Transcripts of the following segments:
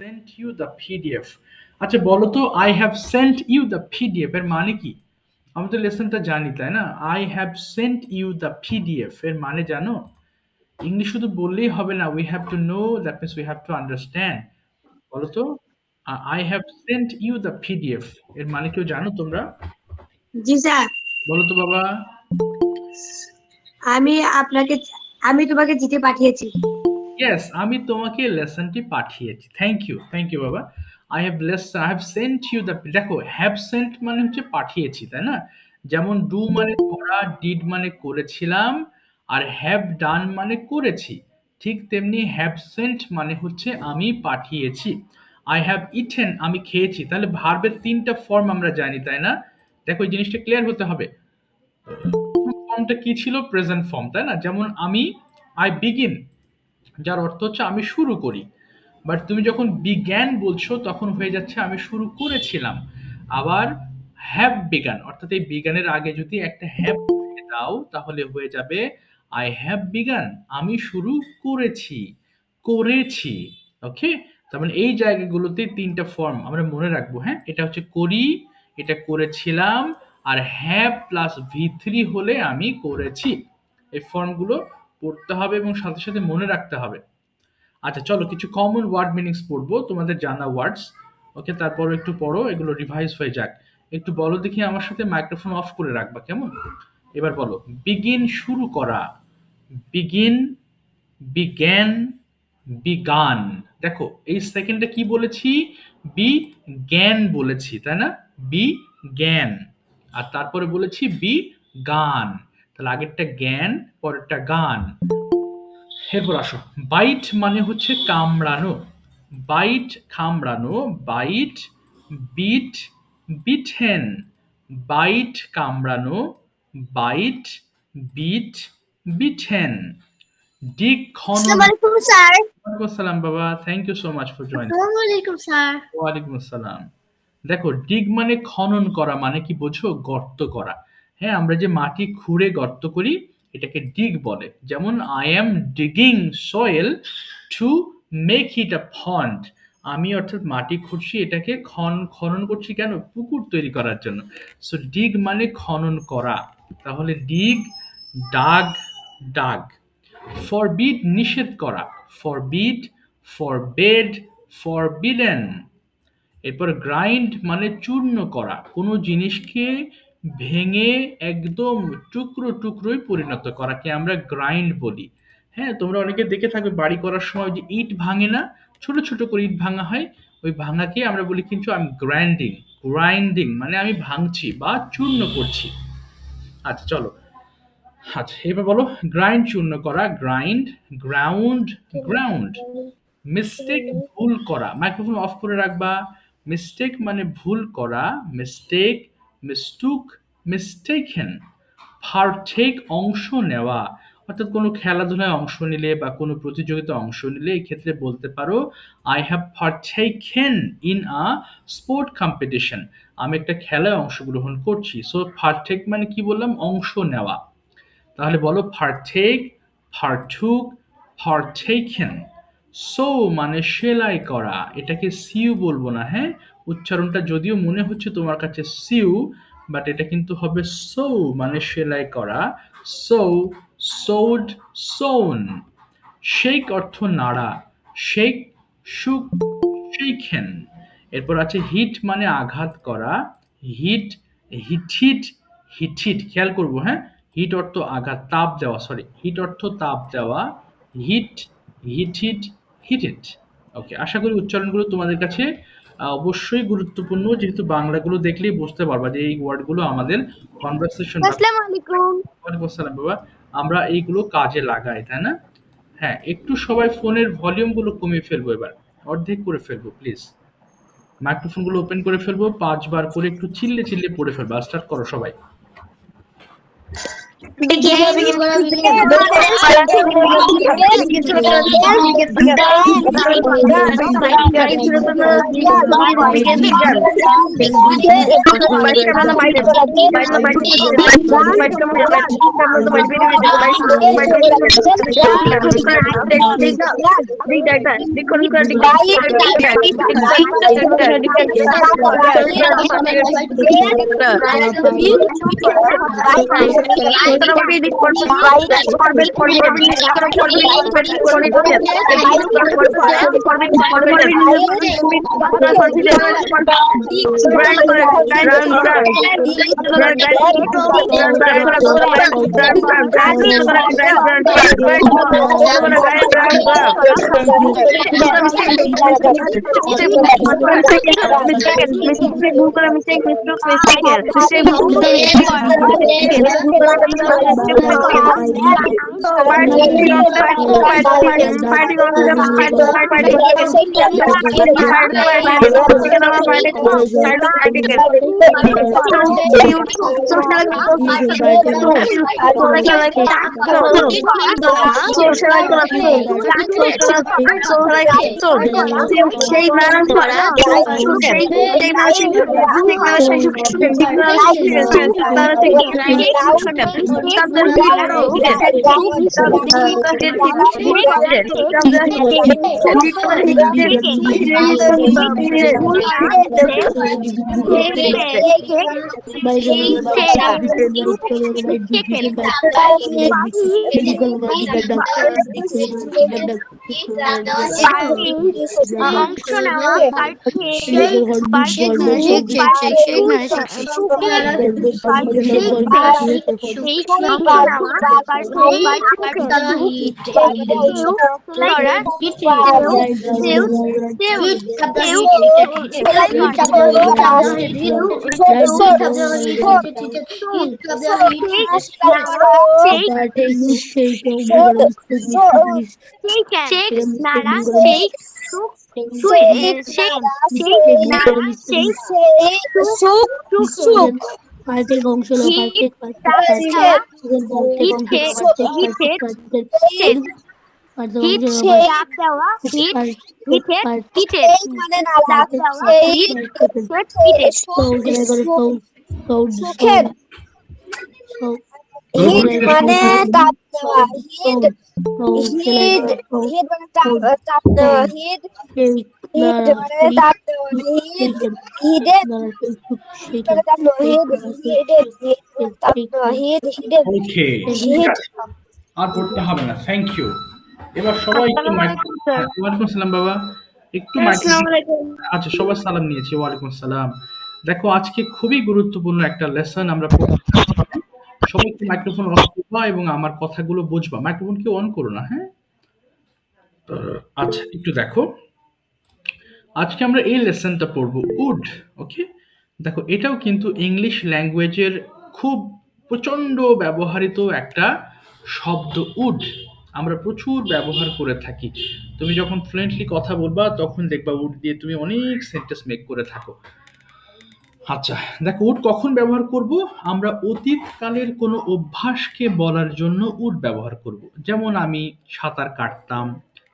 Saint you the PDF. আচ্ছা বলো তো, I have sent you the PDF এর মানে কি? আমি তো লেসনটা জানি, তাই না? I have sent you the PDF এর মানে জানো? ইংলিশ শুধু বললেই হবে না, we have to know, that means we have to understand. বলো তো, I have sent you the PDF এর মানে কেউ জানো তোমরা? জি স্যার, বলো তো বাবা। আমি আপনাকে আমি তোমাকে চিঠি পাঠিয়েছি। ইয়েস, আমি তোমাকে লেসনটি পাঠিয়েছি। থ্যাংক ইউ বাবা। I have sent you the, দেখো হ্যাভ সেন্ট মানে হচ্ছে পাঠিয়েছি, তাই না? যেমন ডু মানে করা, ডিড মানে করেছিলাম, আর হ্যাভ ডান মানে করেছি। ঠিক তেমনি হ্যাভ সেন্ট মানে হচ্ছে আমি পাঠিয়েছি। আই হ্যাভ ইটেন আমি খেয়েছি। তাহলে ভার্বের তিনটা ফর্ম আমরা জানি, তাই না? দেখো এই জিনিসটা ক্লিয়ার হতে হবে। ফর্মটা কি ছিল? প্রেজেন্ট ফর্ম, তাই না? যেমন আমি, আই বিগিন, যার অর্থ হচ্ছে আমি শুরু করি। বাট তুমি যখন বিজ্ঞান বলছো তখন হয়ে যাচ্ছে আমি শুরু করেছিলাম। আবার হ্যাভ বিগান, অর্থাৎ এই বিজ্ঞানের আগে যদি একটা হ্যাভ দাও তাহলে হয়ে যাবে আই হ্যাভ বিগান, আমি শুরু করেছি, করেছি। ওকে, তার মানে এই জায়গাগুলোতে তিনটা ফর্ম আমরা মনে রাখবো। হ্যাঁ, এটা হচ্ছে করি, এটা করেছিলাম, আর হ্যাভ প্লাস ভি3 হলে আমি করেছি। এই ফর্মগুলো পড়তে হবে এবং সাথে সাথে মনে রাখতে হবে। আচ্ছা চলো কিছু কমন ওয়ার্ড মিনিংস পড়বো, তোমাদের জানা ওয়ার্ডস। ওকে, তারপর একটু পড়ো, এগুলো রিভাইজ হয়ে যাক। একটু বলো দেখি আমার সাথে, মাইক্রোফোন অফ করে রাখবা, কেমন? এবার বলো, বিগিন শুরু করা, বিগিন, বিজ্ঞান, বিগান। দেখো এই সেকেন্ডে কি বলেছি? বি জ্ঞান বলেছি, তাই না? বি জ্ঞান। আর তারপরে বলেছি বি গান। তাহলে আগেরটা জ্ঞান, পরেরটা গান। এরপর আসো, বাইট মানে হচ্ছে কামড়ানো, বাইট কামড়ানো, বাইট, বিট, বিটেন, বাইট কামড়ানো, বাইট, বিট, বিটেন। ডিগ খনন। আসসালামু আলাইকুম স্যার। ওয়ালাইকুম আসসালাম বাবা, thank you so much for joining. আসসালামু আলাইকুম স্যার। ওয়ালাইকুম আসসালাম। দেখো ডিগ মানে খনন করা, মানে কি বোঝো? গর্ত করা। হ্যাঁ, আমরা যে মাটি খুঁড়ে গর্ত করি এটাকে ডিগ বলে। যেমন I am digging soil to make it a pond. আমি অর্থাৎ মাটি খুঁড়ছি, এটাকে খনন করছি কেন? পুকুর তৈরি করার জন্য। সো ডিগ মানে খনন করা। তাহলে ডিগ, ডাগ, ডাগ। ফরবিড নিষেধ করা, ফরবিড, ফরবেড, ফরবিডেন। এরপর গ্রাইন্ড মানে চূর্ণ করা, কোনো জিনিসকে ভেঙে একদম টুকরো টুকরোয় পরিণত করাকে আমরা গ্রাইন্ড বলি। হ্যাঁ, তোমরা অনেকে দেখে থাকবে বাড়ি করার সময় যে ইট ভাঙে না, ছোট ছোট করে ইট ভাঙা হয়, ওই ভাঙাকে আমরা বলি কিন্তু আমি গ্রাইন্ডিং। গ্রাইন্ডিং মানে আমি ভাঙছি বা চূর্ণ করছি। আচ্ছা চলো, আচ্ছা এবার বলো, গ্রাইন্ড চূর্ণ করা, গ্রাইন্ড, গ্রাউন্ড, গ্রাউন্ড। মিস্টেক ভুল করা, মাইক্রোফোন অফ করে রাখবা। মিস্টেক মানে ভুল করা, মিস্টেক, মিস্টুক, মিস্টেকেন। পারটেক অংশ নেওয়া, অর্থাৎ কোনো খেলাধুলায় অংশ নিলে বা কোনো প্রতিযোগিতায় অংশ নিলে এই ক্ষেত্রে বলতে পারো I have partaken in a sport competition. আমি একটা খেলায় অংশগ্রহণ করছি। সো পারটেক মানে কি বললাম? অংশ নেওয়া। তাহলে বলো পারটেক, পারটুক, পারটেকেন। সো মানে সেলাই করা, এটাকে সিউ বলবো না। হ্যাঁ, উচ্চারণটা যদিও মনে হচ্ছে তোমার কাছে সিউ, বাট এটা কিন্তু হবে সো মানে সেলাই করা। সো, সোড, সোন। শেক অর্থ নাড়া, শেক, শুক, শেখেন। এরপর আছে হিট মানে আঘাত করা, হিট, হিটহিট, হিটহিট। খেয়াল করবো, হ্যাঁ, হিট অর্থ আঘাত, তাপ দেওয়া, সরি, হিট অর্থ তাপ দেওয়া, হিট, হিটহিট, হিটিট। ওকে, আশা করি উচ্চারণগুলো তোমাদের কাছে অবশ্যই গুরুত্বপূর্ণ, যেহেতু বাংলাগুলো দেখলেই বুঝতে পারবা যে এই ওয়ার্ডগুলো আমাদের কনভারসেশন। আসসালামু আলাইকুম। ওয়ালাইকুম আসসালাম বাবা। আমরা এইগুলো কাজে লাগাই, তাই না? হ্যাঁ, একটু সবাই ফোনের ভলিউম গুলো কমিয়ে ফেলবো, এবার অর্ধেক করে ফেলবো প্লিজ। মাইক্রোফোন গুলো ওপেন করে ফেলবো, 5 বার করে একটু চিল্লে চিল্লে পড়ে ফেলবো। স্টার্ট করো সবাই। আর পড়তে হবে না, থ্যাংক ইউ। এবার সবাই একটু ওয়ালাইকুম আসসালাম বাবা, একটু আচ্ছা সবার সালাম নিয়েছি, ওয়ালাইকুম আসসালাম। দেখো আজকে খুবই গুরুত্বপূর্ণ একটা লেসন আমরা সবাই একটু মাইক্রোফোন অন করবা এবং আমার কথাগুলো বুঝবা। মাইক্রোফোন কি অন করো না, হ্যাঁ? আচ্ছা একটু দেখো, আজকে আমরা এই লেসনটা পড়বো উড। ওকে, দেখো এটাও কিন্তু ইংলিশ ল্যাঙ্গুয়েজের খুব প্রচন্ড ব্যবহৃত একটা শব্দ। উড আমরা প্রচুর ব্যবহার করে থাকি। তুমি যখন ফ্লুয়েন্টলি কথা বলবা তখন দেখবা উড দিয়ে তুমি অনেক সেন্টেন্স মেক করে থাকো। আচ্ছা দেখো, উড কখন ব্যবহার করব? আমরা অতীতকালের কোনো অভ্যাসকে বলার জন্য উড ব্যবহার করব। যেমন আমি সাঁতার কাটতাম,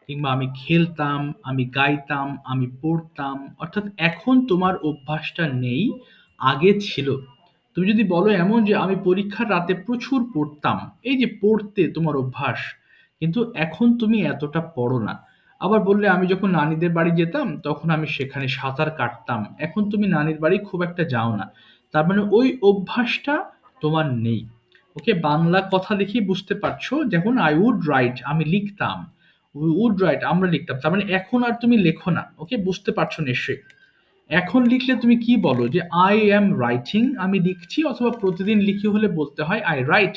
কিংবা আমি খেলতাম, আমি গাইতাম, আমি পড়তাম। অর্থাৎ এখন তোমার অভ্যাসটা নেই, আগে ছিল। তুমি যদি বলো এমন যে আমি পরীক্ষার রাতে প্রচুর পড়তাম, এই যে পড়তে তোমার অভ্যাস, কিন্তু এখন তুমি এতটা পড়ো না। আবার বললে আমি যখন নানিদের বাড়ি যেতাম তখন আমি সেখানে সাঁতার কাটতাম, এখন তুমি নানির বাড়ি খুব একটা যাও না। তার মানে ওই অভ্যাসটা তোমার নেই। ওকে, বাংলা কথা দেখেই বুঝতে পারছো, যখন আই উড রাইট আমি লিখতাম, উড রাইট আমরা লিখতাম, তার মানে এখন আর তুমি লেখো না। ওকে, বুঝতে পারছো নিশ্চয়ই। এখন লিখলে তুমি কি বলো যে আই অ্যাম রাইটিং, আমি লিখছি, অথবা প্রতিদিন লিখি হলে বলতে হয় আই রাইট।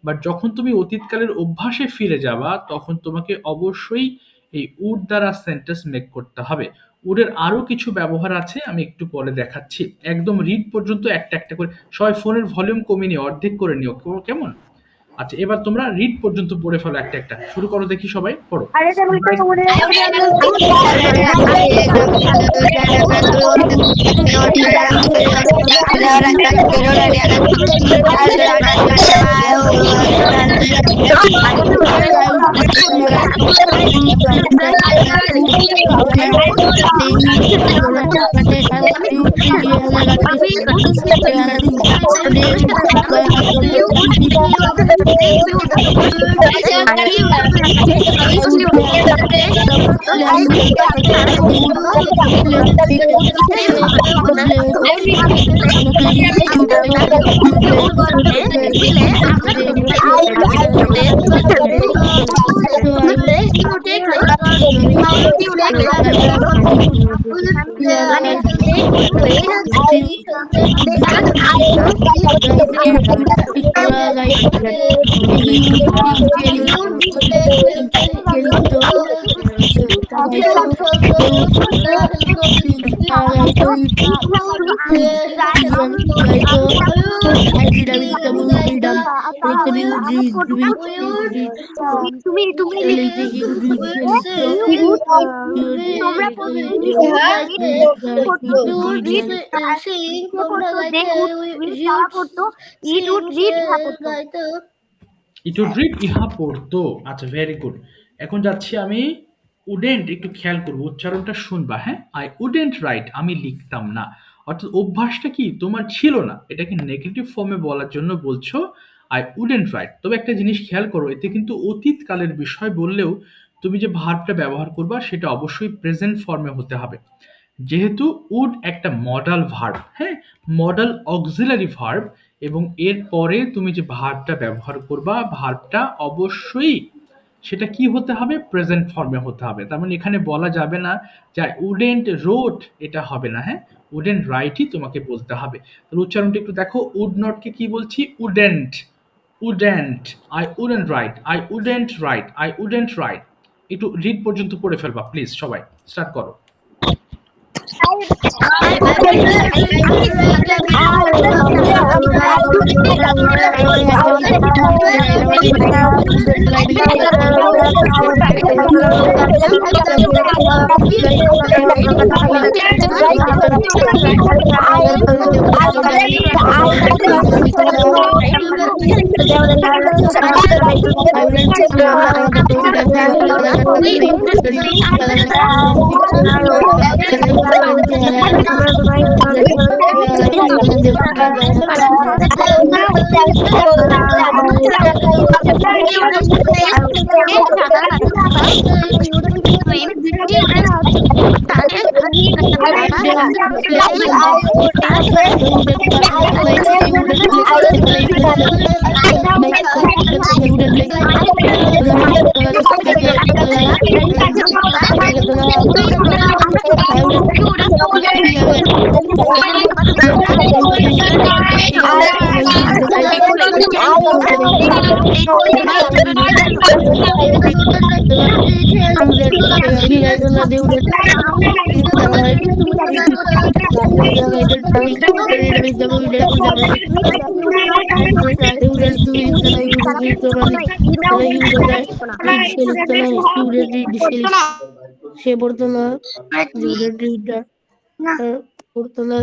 বাট যখন তুমি অতীতকালের অভ্যাসে ফিরে যাবা তখন তোমাকে অবশ্যই এই উড দ্বারা সেন্টেন্স মেক করতে হবে। উডের আরো কিছু ব্যবহার আছে, আমি একটু পরে দেখাচ্ছি। একদম রিড পর্যন্ত একটা একটা করে সবাই ফোনের ভলিউম কমিয়ে নিও, অর্ধেক করে নিও, কেমন? আচ্ছা এবার তোমরা রিড পর্যন্ত পড়ে ফেলো, একটা একটা শুরু করো, দেখি সবাই পড়ো। ইট উড রিড ইহা পড়তো। আচ্ছা, ভেরি গুড। এখন যাচ্ছি আমি উডেন্ট, একটু খেয়াল করবো, উচ্চারণটা শুনবা। হ্যাঁ, আই উডেন্ট রাইট, আমি লিখতাম না। অর্থাৎ অভ্যাসটা কি তোমার ছিল না, এটাকে নেগেটিভ ফর্মে বলার জন্য বলছো আই উডেন্ট রাইট। তবে একটা জিনিস খেয়াল করো, এতে কিন্তু অতীত কালের বিষয় বললেও তুমি যে ভার্বটা ব্যবহার করবা সেটা অবশ্যই প্রেজেন্ট ফর্মে হতে হবে, যেহেতু উড একটা মডাল ভার্ব। হ্যাঁ, মডাল অক্সিলারি ভার্ব, এবং এর পরে তুমি যে ভার্বটা ব্যবহার করবা ভার্বটা অবশ্যই সেটা কি হতে হবে, প্রেজেন্ট ফর্মে হতে হবে। তার মানে এখানে বলা যাবে না যে আই উডেন্ট রোট, এটা হবে না। হ্যাঁ, উডেন্ট রাইটই তোমাকে বলতে হবে। তাহলে উচ্চারণটা একটু দেখো, উড নটকে কি বলছি, wouldn't. Wouldn't, I wouldn't right, I wouldn't right, I wouldn't right. একটু রিড পর্যন্ত পড়ে ফেলবা প্লিজ, সবাই স্টার্ট করো। সে পড়তো না, পড়তো না,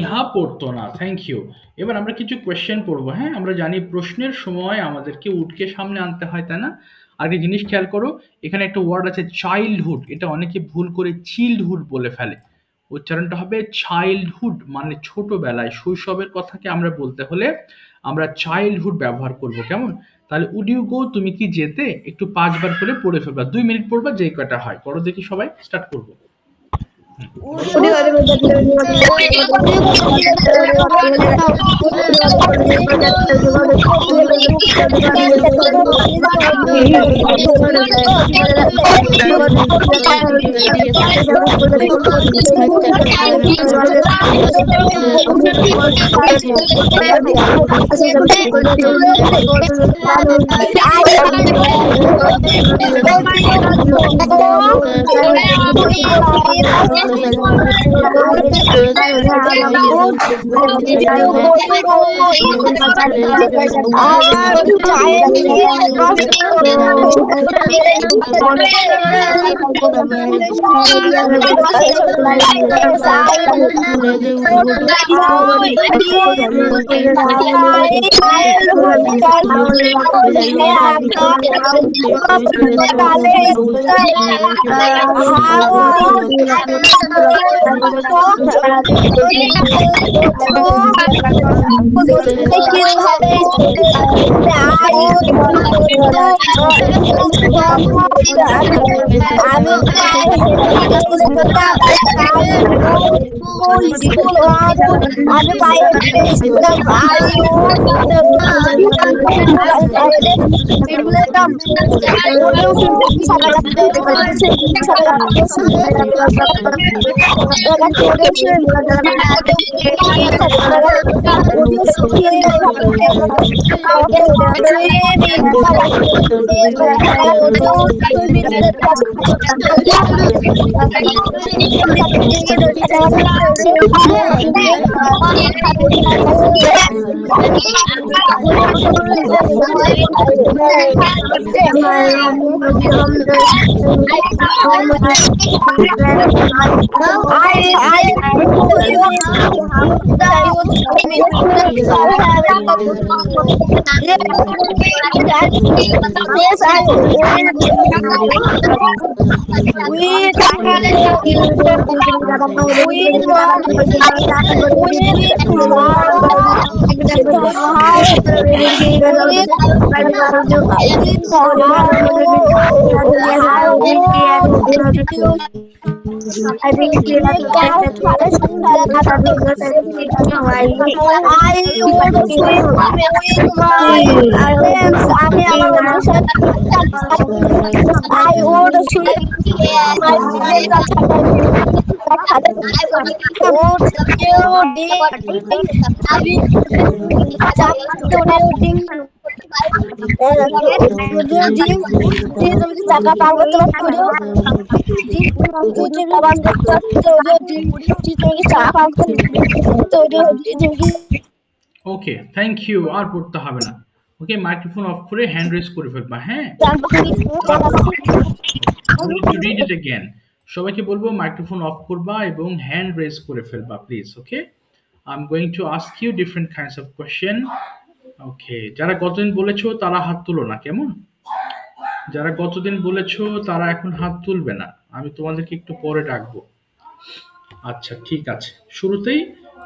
ইহা পড়তো না। Thank you. এবার আমরা কিছু কোয়েশ্চেন পড়বো। হ্যাঁ, আমরা জানি প্রশ্নের সময় আমাদেরকে উডকে সামনে আনতে হয়, তাই না? আর একটা জিনিস খেয়াল করো, এখানে একটা ওয়ার্ড আছে চাইল্ডহুড, এটা অনেকে ভুল করে চিল্ডহুড বলে ফেলে। উচ্চারণটা হবে চাইল্ডহুড, মানে ছোটবেলায়, শৈশবের কথাকে আমরা বলতে হলে আমরা চাইল্ডহুড ব্যবহার করব। কেমন? তাহলে উড ইউ গো, তুমি কি যেতে, একটু 5 বার করে পড়ে ফেলবা, 2 মিনিট পড়বা, যে কটা হয় পড়ো দেখি। সবাই স্টার্ট করবো। ওকে, থ্যাংক ইউ। আর পড়তে হবে না। ওকে, মাইক্রোফোন অফ করে হ্যান্ড রেজ করে ফেলবা। হ্যাঁ, টু রিড ইট अगेन। সবাইকে বলবো মাইক্রোফোন অফ করবা এবং হ্যান্ড রেজ করে ফেলবা please. Okay, I am going to ask you different kinds of question. Okay, যারা গতদিন বলেছো তারা হাত তুলো না, কেমন? যারা গতদিন বলেছো তারা এখন হাত তুলবে না, আমি তোমাদেরকে একটু পরে ডাকবো। আচ্ছা, ঠিক আছে। শুরুতেই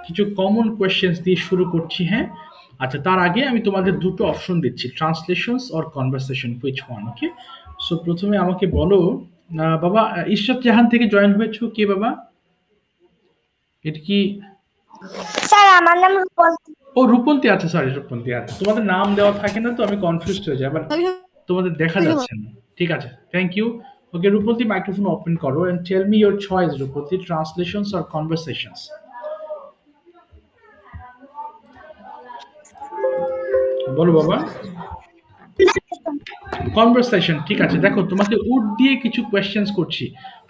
কিছু কমন কোয়েশ্চেন্স দিয়ে শুরু করছি। হ্যাঁ, আচ্ছা, তার আগে আমি তোমাদের দুটো অপশন দিচ্ছি, translations or conversation, which one? Okay, so প্রথমে আমাকে বলো, বাবা ইশরাত জাহান থেকে জয়েন হয়েছো কে বাবা? এটা কি? স্যার আমার নাম রূপন্তী। ও রূপন্তী, আচ্ছা সরি রূপন্তী। আচ্ছা, তোমাদের নাম দেওয়া থাকে না তো আমি কনফিউজড হয়ে যাই, আবার তোমাদের দেখা যাচ্ছে না। ঠিক আছে, thank you. Okay Rupanti, microphone open করো and tell me your choice Rupanti, translations or conversations. বলো বাবা। কনভারসেশন, ঠিক আছে। দেখো তোমাকে উড দিয়ে কিছু কোয়েশ্চেন্স করছি,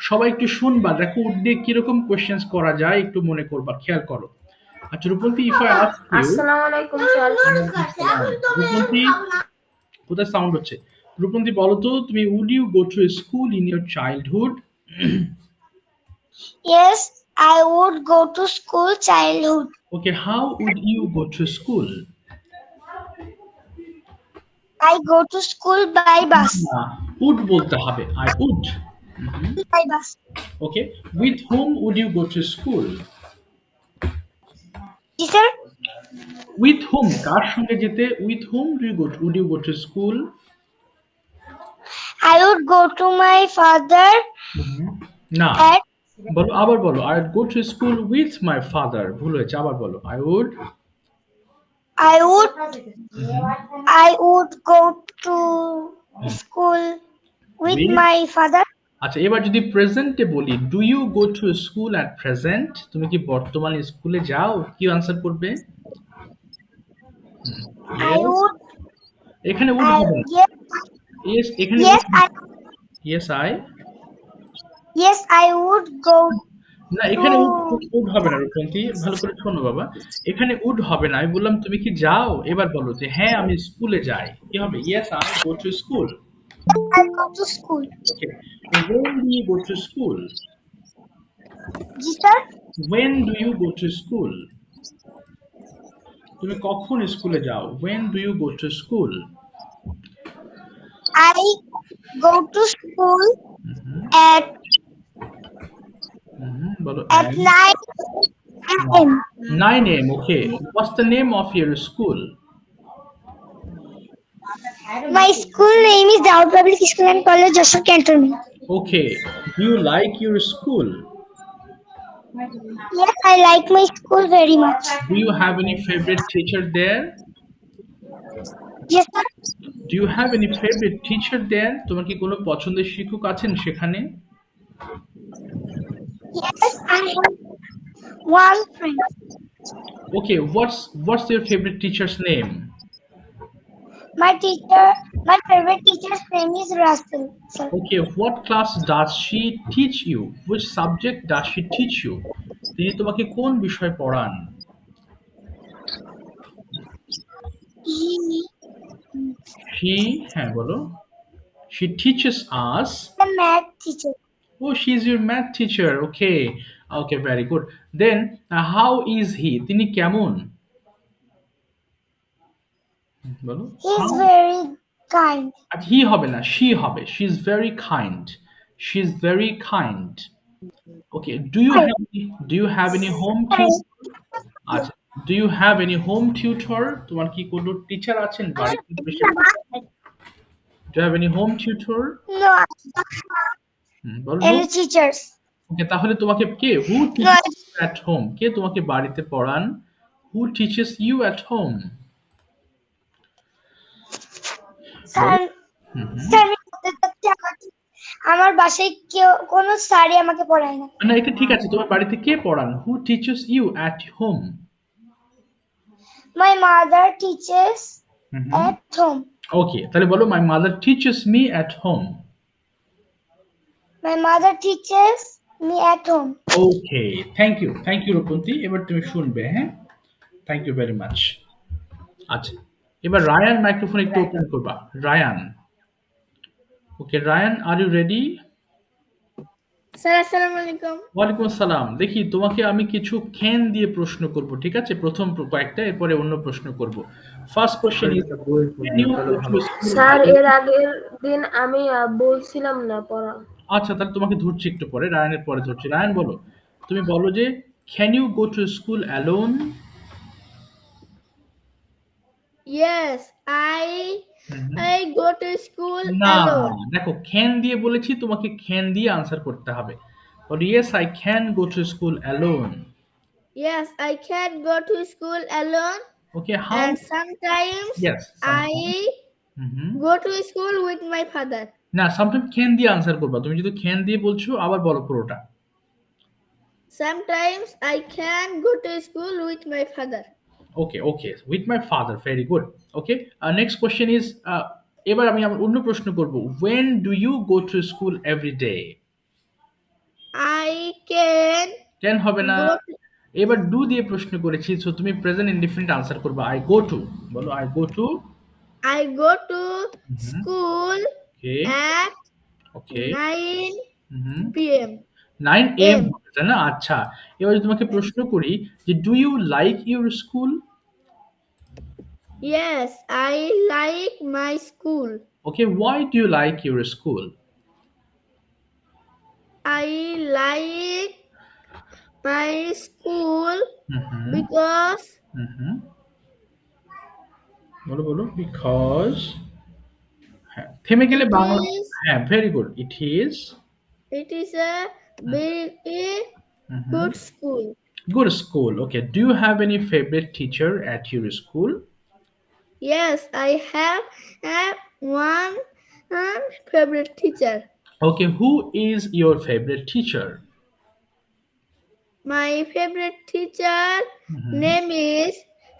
সবাই একটু শুনবা, দেখো উড দিয়ে কিরকম কোয়েশ্চেন্স করা যায় একটু মনে করবা, খেয়াল করো। আচ্ছা Rupanti, if I ask you, আসসালামু আলাইকুম স্যার। রূপন্তী কোথায় সাউন্ড হচ্ছে? রূপন্তী বলো তো, তুমি would you go to school in your childhood? Yes, I would go to school childhood. Okay, how would you go to school? I go to school by bus. Would বলতে হবে, I would. By bus. Okay, with whom would you go to school? Teacher, With whom, কার সঙ্গে যেতে? With whom would you go to school? I would go to my father না, at বলো, আবার বলো। I would go to school with my father। ভুল হয়েছে, আবার বলো। I would go to school with my father. আচ্ছা, এবার যদি প্রেজেন্টে বলি, do you go to school at present? তুমি কি বর্তমানে স্কুলে যাও? কি আনসার করবে? I would. এখানে উড হবে না। Yes, এখানে yes, yes I I would go. না, এখানে to উড হবে না রূপন্তী, ভালো করে শোনো বাবা। এখানে উড হবে না। আমি বললাম তুমি কি যাও? এবার বলো যে হ্যাঁ আমি স্কুলে যাই। কি হবে? Yes I go to school. I go to school. Okay. When do you go to school? G sir, When do you go to school? তুমি কখন স্কুলে যাও? When do you go to school? I go to school hmm, at বলো at 9 a.m. 9 a.m. Okay. What's the name of your school? My school name is Daud Public School and College, Joshua Cantonment. Okay. Do you like your school? Yes, I like my school very much. Do you have any favorite teacher there? Yes, sir. Do you have any favorite teacher there? তোমার কি কোনো পছন্দের শিক্ষক আছেন সেখানে? Yes, I have one friend. Okay, what's your favorite teacher's name? My favorite teacher's name is Russell, sir. Okay, what class does she teach you? Which subject does she teach you? তিনি তোমাকে কোন বিষয় পড়ান? He She, হ্যাঁ বলো। She teaches us. is a math teacher. Oh, she's your math teacher. Okay. Okay, very good. Then, how is he? তিনি কেমন? বলো। He is How? very kind. R he হবে না, she হবে। She is very kind. She is very kind. Okay. Do you have any home tutor? আচ্ছা। Do you have any home tutor? তোমার কি কোনো টিচার আছেন বাড়িতে বসে? Do you have any home tutor? No, I বলো don't have any teachers. ওকে, তাহলে তোমাকে কে? Who No, teaches you at home? কে তোমাকে বাড়িতে পড়ান? Who teaches you at home? বলো। স্যার, স্যার আমি বলতে চাচ্ছি আমার বাসায় কেউ কোনো স্যারই আমাকে পড়ায় না। না, এটা ঠিক আছে। তোমার বাড়িতে কে পড়ান? Who teaches you at home? My mother teaches at home. ওকে, তাহলে বলো my mother teaches me at home. My mother teaches me at home. Okay, thank you Rupanti. এবার তুমি শুনবে, হ্যাঁ? Thank you very much. আচ্ছা, এবার রায়ান মাইক্রোফোন একটু ওপেন করবা। Rayan. Okay Rayan, are you ready? Sir আসসালামু আলাইকুম। ওয়ালাইকুম আসসালাম। দেখি তোমাকে আমি কিছু ক্যান দিয়ে প্রশ্ন করব, ঠিক আছে? প্রথম কয়েকটা, এরপরে অন্য প্রশ্ন করব। ফার্স্ট কোশ্চেন ইজ স্যার এর আগের দিন আমি বলছিলাম না পড়া। আচ্ছা, তাহলে তোমাকে ধরছি একটু পরে, রায়ানের পরে ধরছি। রায়ান বলো, তুমি বলো যে can you go to school alone? Yes I go to school না, অ্যালোন। দেখো ক্যান দিয়ে বলেছি, তোমাকে ক্যান দিয়ে আনসার করতে হবে। বলো yes I can go to school alone. Yes, I can go to school alone. Okay, how? And sometimes Yes, I sometimes. go to school with my father. না, sometime can দিয়ে answer করবা। তুমি যদি can দিয়ে বলছো আবার বলো পুরোটা। Sometimes I can go to school with my father. Okay, with my father, very good. Okay, next question is, এবার আমি আমার অন্য প্রশ্ন করব। When do you go to school every day? I can can হবে না, go to, এবার do দিয়ে প্রশ্ন করেছি, সো তুমি প্রেজেন্ট ইনডিফিনিট আনসার করবা। আই গো টু, বলো I go two. I go to school okay, at okay, 9 p.m. 9 a.m. তাই না? আচ্ছা, এবার যদি তোমাকে প্রশ্ন করি যে do you like your school? Yes, I like my school. Okay, why do you like your school? I like my school because বলো বিকজ, হ্যাঁ থেমে গেলে বাংলা, হ্যাঁ very good, it is a very good school. Good school. Okay, do you have any favorite teacher at your school? Yes, I have one favorite teacher. Okay, who is your favorite teacher? My favorite teacher name is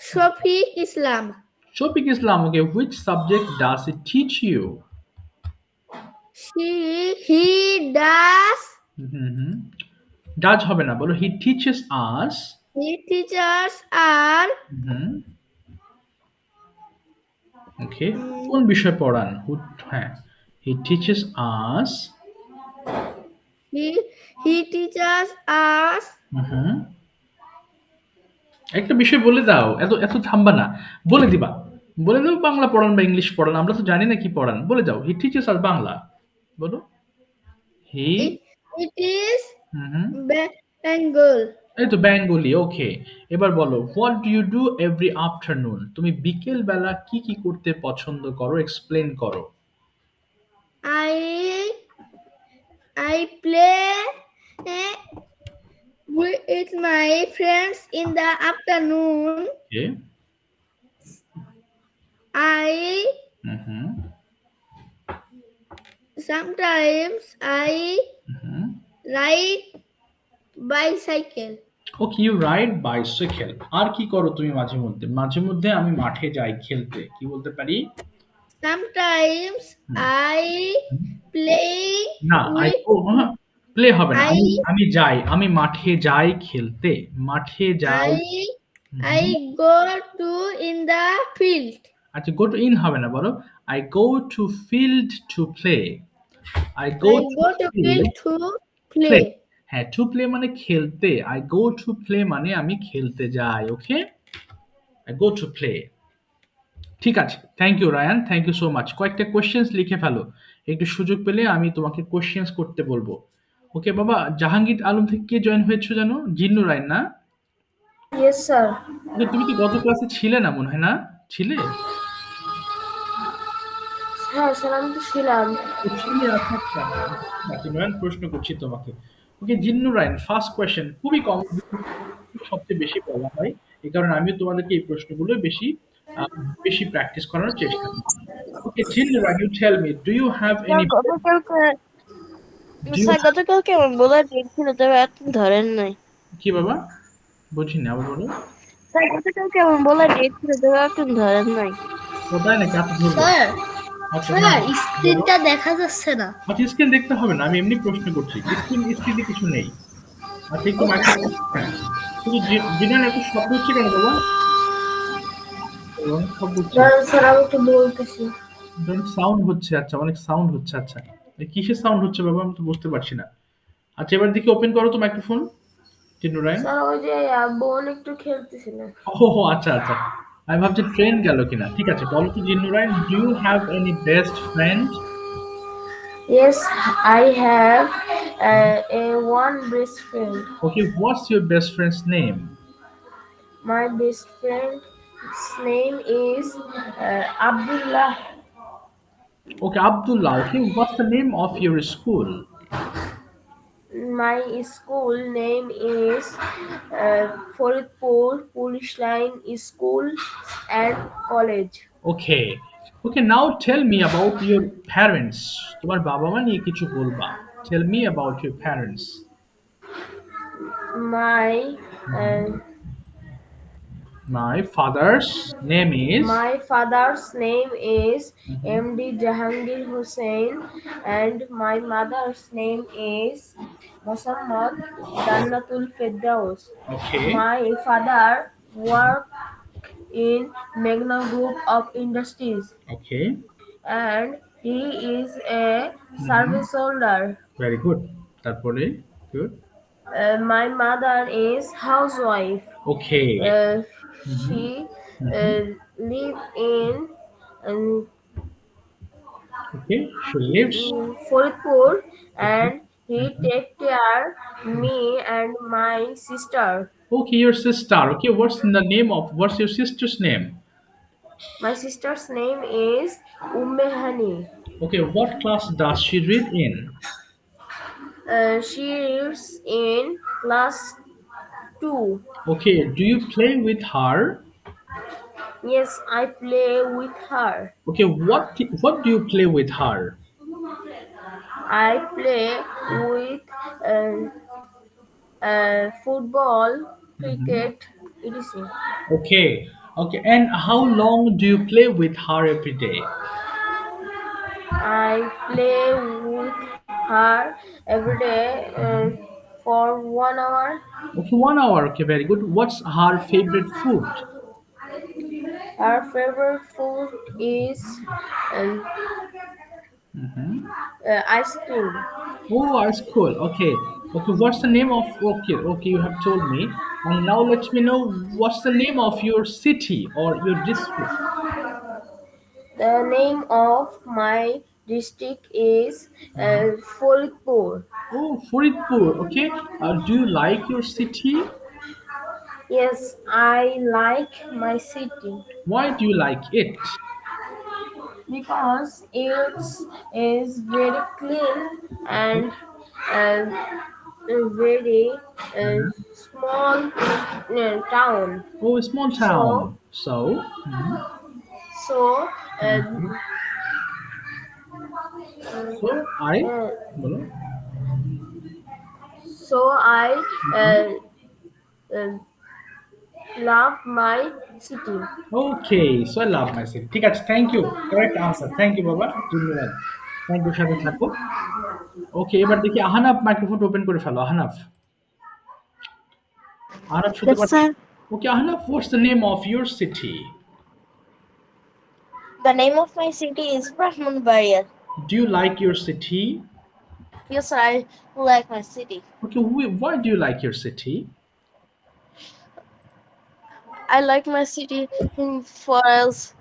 Shafiq Islam. Shafiq Islam. Okay, which subject does it teach you? He does does হবে না, বলো he teaches us. He teaches us. ওকে, কোন বিষয় পড়ান? হ্যাঁ, he teaches us. He teaches us. একটা বিষয় বলে দাও, এত এত থামবা না, বলে দিবা, বলে দাও বাংলা পড়ান বা ইংলিশ পড়ান, আমরা তো জানি না কি পড়ান, বলে দাও হি টিচেস আস বাংলা, বলো। হি It is Bengal. এই তো বেঙ্গলি। ওকে, এবার বলো what do you do every afternoon, তুমি বিকেল বেলা কি কি করতে পছন্দ করো, এক্সপ্লেন করো। I play with my friends in the afternoon. Okay, Sometimes I ride bicycle. Okay, you ride bicycle. আর কি করো তুমি মাঝে মধ্যে? মাঝে মধ্যে আমি মাঠে যাই খেলতে, কি বলতে পারি? Sometimes I play না, প্লে হবে না, আমি যাই, আমি মাঠে যাই খেলতে, মাঠে যাই। I go to in the field. আচ্ছা, গো টু ইন হবে না, বলো I go two field to play. I go two field to play. হ্যাঁ, টু প্লে মানে খেলতে, আই গো টু প্লে মানে আমি খেলতে যাই। Okay, I go to play. ঠিক আছে, thank you Rayan, thank you so much. কয়েকটা কোয়েশ্চেন্স লিখে ফেলো, একটু সুযোগ পেলে আমি তোমাকে কোয়েশ্চেন্স করতে বলবো। ওকে বাবা, জাহাঙ্গীর আলম থেকে কে জয়েন হয়েছে জানো? জিন্নু রায়ন না? Yes sir. তুমি কি গত ক্লাসে ছিলে না মনে হয়, না ছিলে? হ্যাঁ স্যার, আমি তো ছিলাম। আচ্ছা, নয়ন প্রশ্ন করছি তোমাকে। ওকে জিন্নু রায়ন, ফার্স্ট কোয়েশ্চেন, খুবই কম, সবচেয়ে বেশি বলা হয়, এই কারণে আমিও তোমাদেরকে এই প্রশ্নগুলো বেশি বেশি প্র্যাকটিস করার চেষ্টা করি। Okay Jinnu Rayan, you tell me, do you have any গতকালকে আমার বলার ডেট ছিল, তবে আপনি ধরেন নাই। কি বাবা, বুঝিনি, আবার বলো। স্যার গতকালকে আমার বলার ডেট ছিল, তবে আপনি ধরেন নাই। কোথায় নাকি আপনি ধরবেন? স্যার স্ক্রিনটা দেখা যাচ্ছে না। আচ্ছা, স্ক্রিন দেখতে হবে না, আমি এমনি প্রশ্ন করছি, স্ক্রিনে কিছু নেই। আচ্ছা, একটু শুধু জিনার এত শব্দ হচ্ছে কেন বাবা? অনেক শব্দ হচ্ছে। স্যার আমি একটু বলতেছি। সাউন্ড হচ্ছে, আচ্ছা অনেক সাউন্ড হচ্ছে। আচ্ছা, কিসের সাউন্ড হচ্ছে বাবা, আমি তো বুঝতে পারছি না। আচ্ছা, এবার দেখি ওপেন করো তো মাইক্রোফোন, জিন্নু রায়ন। স্যার ওই যে বোন একটু খেলতেছিল। ও আচ্ছা আচ্ছা, আমি ভাবছি ট্রেন গেল কিনা। ঠিক আছে, বলো তো Jinnu Rayan, do you have any best friend? Yes, I have a one best friend. Okay, what's your best friend's name? My best friend's name is Abdullah. Okay, Abdullah. Okay, what's the name of your school? My school name is Faridpur Police Line School and College. Okay. Okay, now tell me about your parents. তোমার বাবা মা নিয়ে কিছু বলবা। Tell me about your parents. My father's name is? My father's name is MD Jahangir Hussain and my mother's name is Muhammad Jannatul Firdaus. Okay. My father worked in Magna Group of Industries. Okay. And he is a service holder. Very good. তারপরে good. My mother is housewife. Okay. She live in okay, she lives Faridpur and he take care me and my sister. Okay, your sister. Okay, what's your sister's name? My sister's name is Ummehani. Okay, what class does she read in? She is in class 2. Okay, do you play with her? Yes, I play with her. Okay, what do you play with her? I play with football, cricket, etc. Okay, and how long do you play with her every day? I play with her every day for 1 hour. Okay, 1 hour. Okay, very good. What's her favorite food? Her favorite food is um, ice cream. Oh, ice cool. Okay. Okay, what's the name of okay, you have told me. And now let me know what's the name of your city or your district. The name of my district is Phulipur. Oh, Faridpur. Okay. Do you like your city? Yes, I like my city Why do you like it? because it is very clean and uh, very small town. Oh, a small So, town. So, so, uh, so I, uh, bolo. so I uh, love my city. Okay, so I love my city. ঠিক আছে, thank you. Correct answer. Thank you, বাবা। ধন্যবাদ। Thank you, সাথে থাকো। Okay, এবার দেখি Ahnaf microphone open করে ফেলো। আহনাফ। আহনাফ শুনতে Yes, পাচ্ছ? sir. Okay, Ahnaf, what's the name of your city? The name of my city is Brahmanbaria. Do you like your city? Yes, sir. I like my city. Okay, why do you like your city? I like my city for its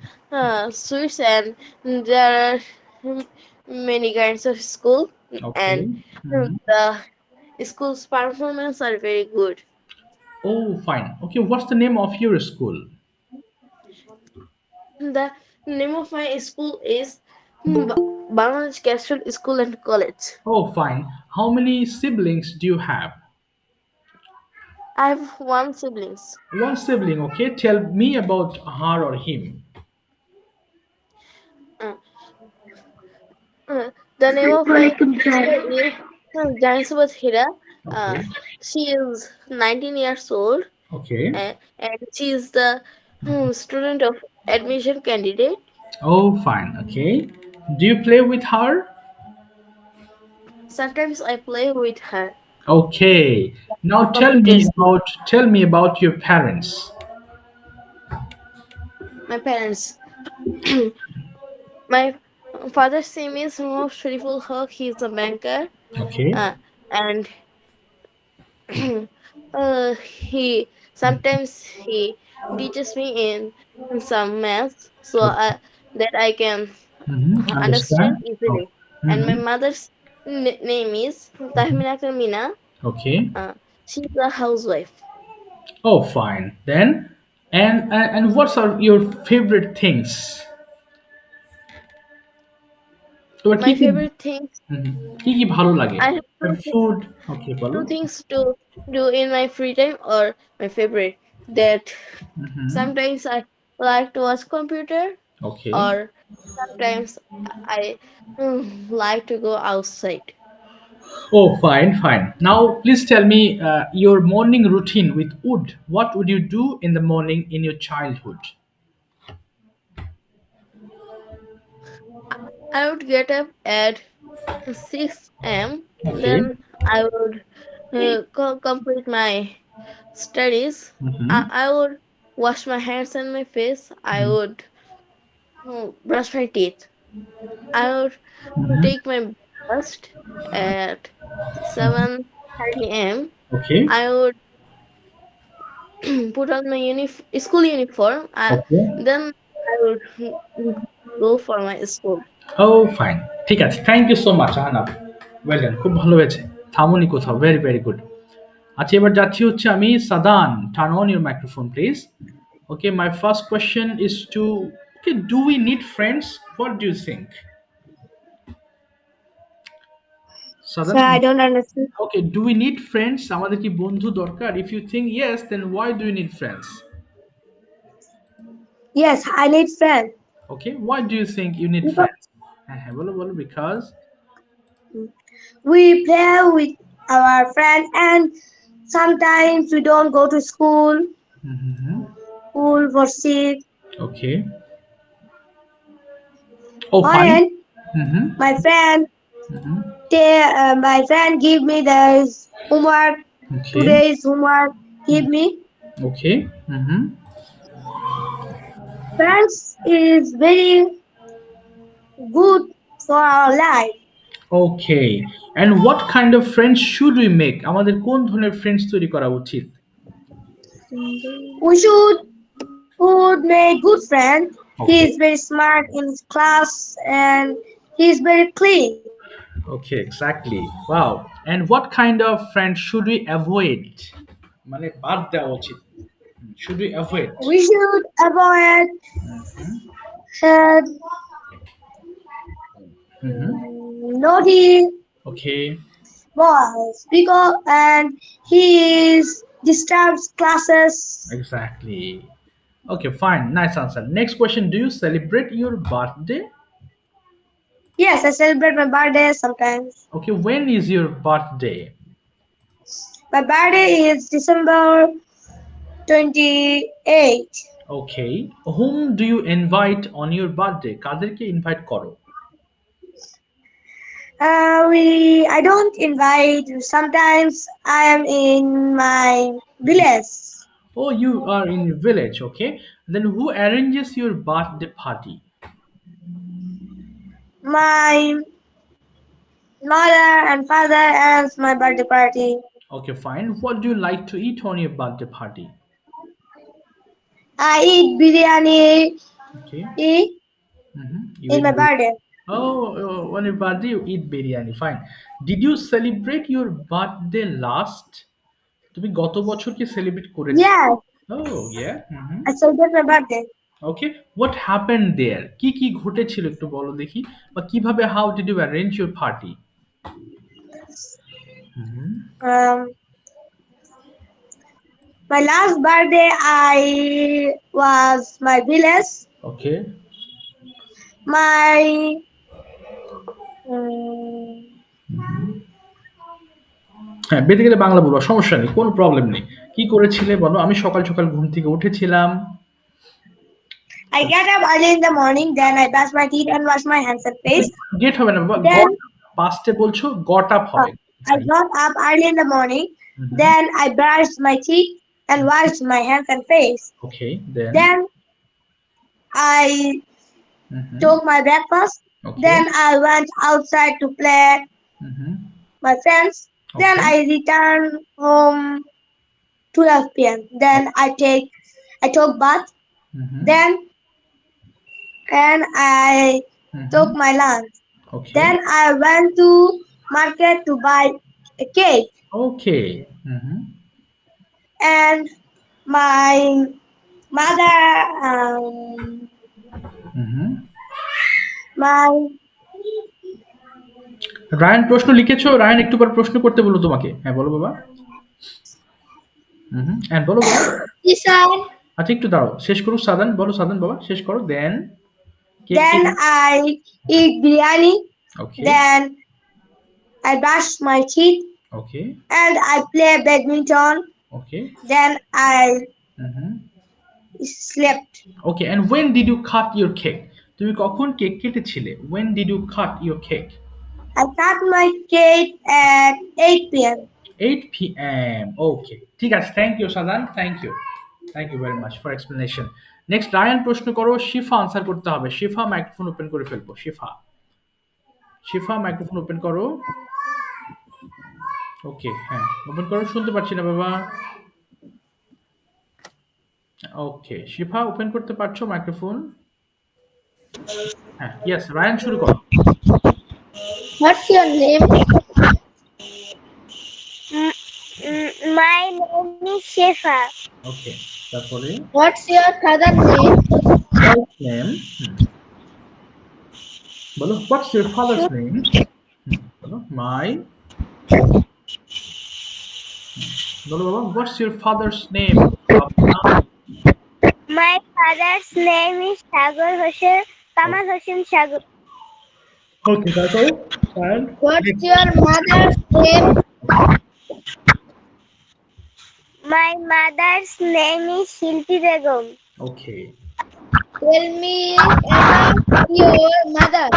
sweets, and there are many kinds of school, and Okay. the school's performance are very good. Oh, fine. Okay, what's the name of your school? The name of my school is Bangladesh Catholic School and College. Oh, fine. How many siblings do you have? I have one siblings. One sibling, okay? Tell me about her or him. Uh, the name of my sister is Janisabat Hira. Uh, Okay. she is 19 years old, Okay. and she is the student of admission candidate. Oh, fine. Okay. Do you play with her? Sometimes I play with her. Okay. Now Computers. tell me about your parents. My parents. My father's name is Mohammad Shariful Haq. He is a banker, Okay. and he sometimes he teaches me in some maths so that I can understand Understand? Oh. easily. And my mother's name is Tahmina Mina. Okay. She's a housewife. Oh, fine. Then, and what are your favorite things? তোমার My favorite things, কি কি ভালো লাগে? I have Food. Okay, বলো। two things to do in my free time, or my favorite that sometimes I like to watch computer, Okay. or sometimes I like to go outside. Oh, fine, fine. Now, please tell me your morning routine with wood. What would you do in the morning in your childhood? I would get up at 6 a.m. Okay. Then I would complete my studies. I would wash my hands and my face. I would brush my teeth. I would take my breakfast at 7:30 a.m. Okay. I would put on my school uniform. Okay. Then I would go for my school. Oh, fine. ঠিক আছে। Thank you so much, Ahnaf. Well done. খুব ভালো হয়েছে। থামুনি কোথাও। Very, very good. আচ্ছা, এবার যাচ্ছি হচ্ছে আমি সাদান। Turn on your microphone, please. Okay, my first question is okay, do we need friends? What do you think? Sir, I don't understand. Okay, do we need friends? আমাদের কি বন্ধু দরকার? If you think yes, then why do you need friends? Yes, I need friends. Okay, why do you think you need friends? বলো because We play with our friends, and sometimes we don't go to school for sick. Okay. Oh, fine. And my friend my friend give me this homework. Okay. Today's homework give me. Okay. Friends is very good for our life. Okay. And what kind of friends should we make? আমাদের কোন ধরনের friends তৈরি করা উচিত? We should make good friends. Okay. He is very smart in his class and he is very clean. Okay, exactly. Wow. And what kind of friends should we avoid? মানে বাদ দেওয়া উচিত. Should we avoid? We should avoid naughty Okay. boys because and he is disturbs classes. Exactly. Okay, fine. Nice answer. Next question. Do you celebrate your birthday? Yes, I celebrate my birthday sometimes. Okay, when is your birthday? My birthday is December 28. Okay. Whom do you invite on your birthday? কাদেরকে invite করো? I don't invite. Sometimes I am in my village. Oh, you are in village. Okay. Then who arranges your birthday party? My mother and father arrange my birthday party. Okay, fine. What do you like to eat on your birthday party? I eat biryani Okay. You in eat my birthday. on your birthday you eat biryani. Fine. Did you celebrate your birthday last? তুমি গত বছর কি celebrate করেছো? Yes, Oh, yeah. I celebrate my birthday. Okay. What happened there? কি ঘটেছিল একটু বলো দেখি, বা কিভাবে how did you arrange your party? My last birthday I was my village. Okay. My হ্যাঁ, বেঁধে গেলে বাংলা বলবো, সমস্যা নেই, কোনো প্রবলেম নেই। কি করেছিলে বলো? আমি সকাল সকাল ঘুম থেকে উঠেছিলাম। I get up early in the morning, then I brush my teeth and wash my hands and face. Get হবে না বাবা, পাস্টে বলছো, গট আপ হবে। I got up early in the morning, then I brushed my teeth and washed my hands and face. Okay, Then I took my breakfast. Okay. Then I went outside to play my friends. Then I returned home 12 p.m. Then I took bath. Then and I took my lunch. Okay. Then I went to market to buy a cake. Okay. And my mother my Rayan প্রশ্ন লিখেছো? Ryan একটু পর প্রশ্ন করতে বলো তোমাকে। হ্যাঁ বলো বাবা। হ্যাঁ বলো বাবা। আচ্ছা একটু দাঁড়াও, শেষ করো সাদান, বলো সাদান বাবা, শেষ করো। Then I eat biryani. Okay. Then I brush my teeth. Okay. And I play badminton. Okay. Then I slept. Okay, and when did you cut your cake? তুমি কখন cake কেটেছিলে? When did you cut your cake? I cut my cake at 8 p.m. 8 p.m. Okay. ঠিক আছে, thank you Sadan, thank you very much for explanation. Next Rayan প্রশ্ন করো, শিফা answer করতে হবে। শিফা microphone open করে ফেলবো। শিফা মাইক্রোফোন ওপেন করো। ওকে, হ্যাঁ ওপেন করো, শুনতে পাচ্ছি না বাবা। ওকে, শিফা ওপেন করতে পারছো মাইক্রোফোন? হ্যাঁ, ইয়েস, রায়ান শুরু করো। What's your name? My name is Shifa. ওকে, তারপরে What's your father's name? বলো, what's your father's name? বলো, বলো বাবা, what's your father's name? My father's name is Sagar Hossain, Kamal Hossain Sagar. Okay, তারপরে What's your mother's name? My mother's name is Shilpi Begum. Okay. Tell me about your mother.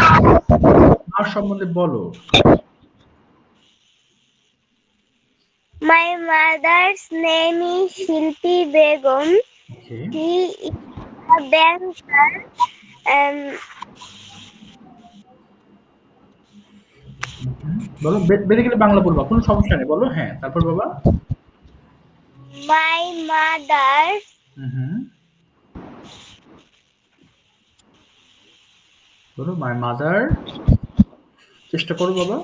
আর সম্বন্ধে বলো। mother's name is Shilpi Begum. Okay. She is a banker. বলো basically Bangla বলবা, কোনো সমস্যা নেই, বলো। হ্যাঁ, তারপর বাবা। My mother বলো মাই মাদার। চেষ্টা করো বাবা।